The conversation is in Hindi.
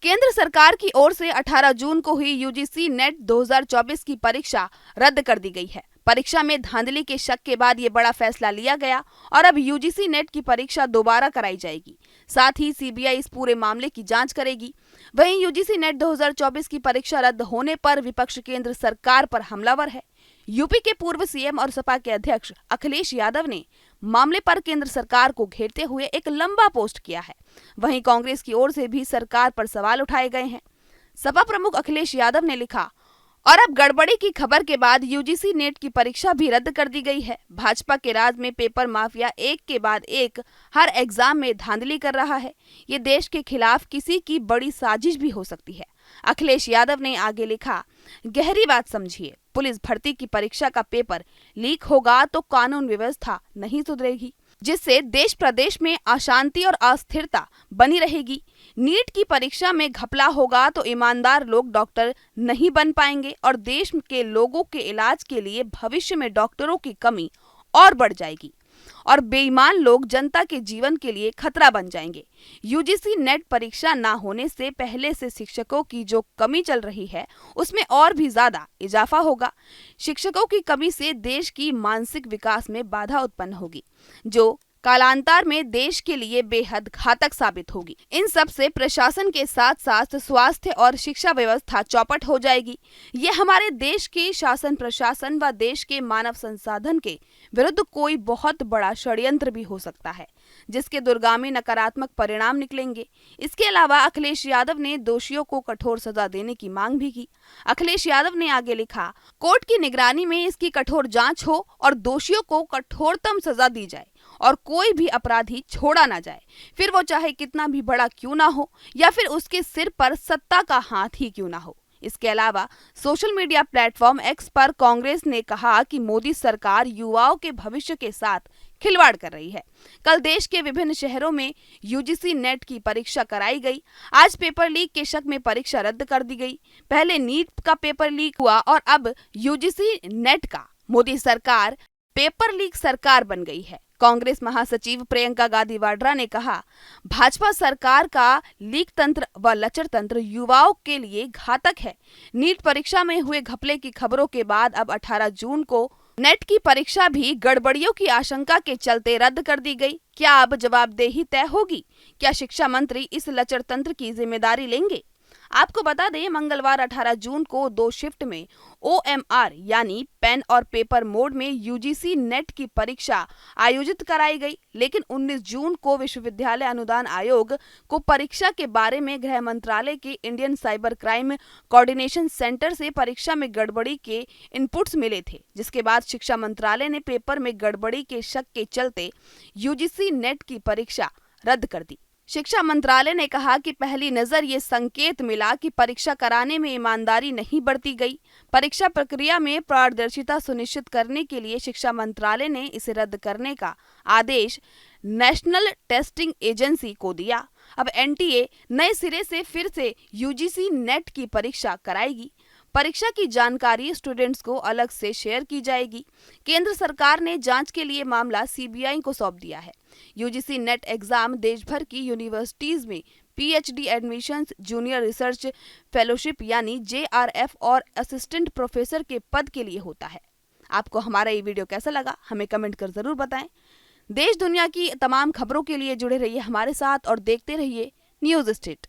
केंद्र सरकार की ओर से 18 जून को हुई यूजीसी नेट 2024 की परीक्षा रद्द कर दी गई है। परीक्षा में धांधली के शक के बाद ये बड़ा फैसला लिया गया और अब यूजीसी नेट की परीक्षा दोबारा कराई जाएगी। साथ ही सीबीआई इस पूरे मामले की जांच करेगी। वहीं यूजीसी नेट 2024 की परीक्षा रद्द होने पर विपक्ष केंद्र सरकार पर हमलावर है। यूपी के पूर्व सीएम और सपा के अध्यक्ष अखिलेश यादव ने मामले पर केंद्र सरकार को घेरते हुए एक लंबा पोस्ट किया है। वहीं कांग्रेस की ओर से भी सरकार पर सवाल उठाए गए हैं। सपा प्रमुख अखिलेश यादव ने लिखा, और अब गड़बड़ी की खबर के बाद यूजीसी नेट की परीक्षा भी रद्द कर दी गई है। भाजपा के राज में पेपर माफिया एक के बाद एक हर एग्जाम में धांधली कर रहा है। ये देश के खिलाफ किसी की बड़ी साजिश भी हो सकती है। अखिलेश यादव ने आगे लिखा, गहरी बात समझिए, पुलिस भर्ती की परीक्षा का पेपर लीक होगा तो कानून व्यवस्था नहीं सुधरेगी, जिससे देश प्रदेश में अशांति और अस्थिरता बनी रहेगी। नीट की परीक्षा में घपला होगा तो ईमानदार लोग डॉक्टर नहीं बन पाएंगे और देश के लोगों के इलाज के लिए भविष्य में डॉक्टरों की कमी और बढ़ जाएगी और बेईमान लोग जनता के जीवन के लिए खतरा बन जाएंगे। यूजीसी नेट परीक्षा ना होने से पहले से शिक्षकों की जो कमी चल रही है उसमें और भी ज्यादा इजाफा होगा। शिक्षकों की कमी से देश की मानसिक विकास में बाधा उत्पन्न होगी, जो कालांतर में देश के लिए बेहद घातक साबित होगी। इन सब से प्रशासन के साथ साथ स्वास्थ्य और शिक्षा व्यवस्था चौपट हो जाएगी। ये हमारे देश के शासन प्रशासन व देश के मानव संसाधन के विरुद्ध कोई बहुत बड़ा षड्यंत्र भी हो सकता है, जिसके दूरगामी नकारात्मक परिणाम निकलेंगे। इसके अलावा अखिलेश यादव ने दोषियों को कठोर सजा देने की मांग भी की। अखिलेश यादव ने आगे लिखा, कोर्ट की निगरानी में इसकी कठोर जांच हो और दोषियों को कठोरतम सजा दी जाए और कोई भी अपराधी छोड़ा ना जाए, फिर वो चाहे कितना भी बड़ा क्यों ना हो या फिर उसके सिर पर सत्ता का हाथ ही क्यों ना हो। इसके अलावा सोशल मीडिया प्लेटफॉर्म एक्स पर कांग्रेस ने कहा कि मोदी सरकार युवाओं के भविष्य के साथ खिलवाड़ कर रही है। कल देश के विभिन्न शहरों में यूजीसी नेट की परीक्षा कराई गई। आज पेपर लीक के शक में परीक्षा रद्द कर दी गई। पहले नीट का पेपर लीक हुआ और अब यूजीसी नेट का। मोदी सरकार पेपर लीक सरकार बन गई है। कांग्रेस महासचिव प्रियंका गांधी वाड्रा ने कहा, भाजपा सरकार का लीक तंत्र व लचर तंत्र युवाओं के लिए घातक है। नीट परीक्षा में हुए घपले की खबरों के बाद अब 18 जून को नेट की परीक्षा भी गड़बड़ियों की आशंका के चलते रद्द कर दी गई। क्या अब जवाबदेही तय होगी? क्या शिक्षा मंत्री इस लचर तंत्र की जिम्मेदारी लेंगे? आपको बता दें, मंगलवार 18 जून को 2 शिफ्ट में OMR यानी पेन और पेपर मोड में यूजीसी नेट की परीक्षा आयोजित कराई गई, लेकिन 19 जून को विश्वविद्यालय अनुदान आयोग को परीक्षा के बारे में गृह मंत्रालय के Indian cyber crime coordination centre से परीक्षा में गड़बड़ी के इनपुट्स मिले थे, जिसके बाद शिक्षा मंत्रालय ने पेपर में गड़बड़ी के शक के चलते यूजीसी नेट की परीक्षा रद्द कर दी। शिक्षा मंत्रालय ने कहा कि पहली नजर ये संकेत मिला कि परीक्षा कराने में ईमानदारी नहीं बरती गई। परीक्षा प्रक्रिया में पारदर्शिता सुनिश्चित करने के लिए शिक्षा मंत्रालय ने इसे रद्द करने का आदेश नेशनल टेस्टिंग एजेंसी को दिया। अब एनटीए नए सिरे से फिर से यूजीसी नेट की परीक्षा कराएगी। परीक्षा की जानकारी स्टूडेंट्स को अलग से शेयर की जाएगी। केंद्र सरकार ने जांच के लिए मामला सीबीआई को सौंप दिया है। यूजीसी नेट एग्जाम देश भर की यूनिवर्सिटीज में PhD admission, junior research fellowship यानी JRF और असिस्टेंट प्रोफेसर के पद के लिए होता है। आपको हमारा ये वीडियो कैसा लगा, हमें कमेंट कर जरूर बताएं। देश दुनिया की तमाम खबरों के लिए जुड़े रहिए हमारे साथ और देखते रहिए न्यूज स्टेट।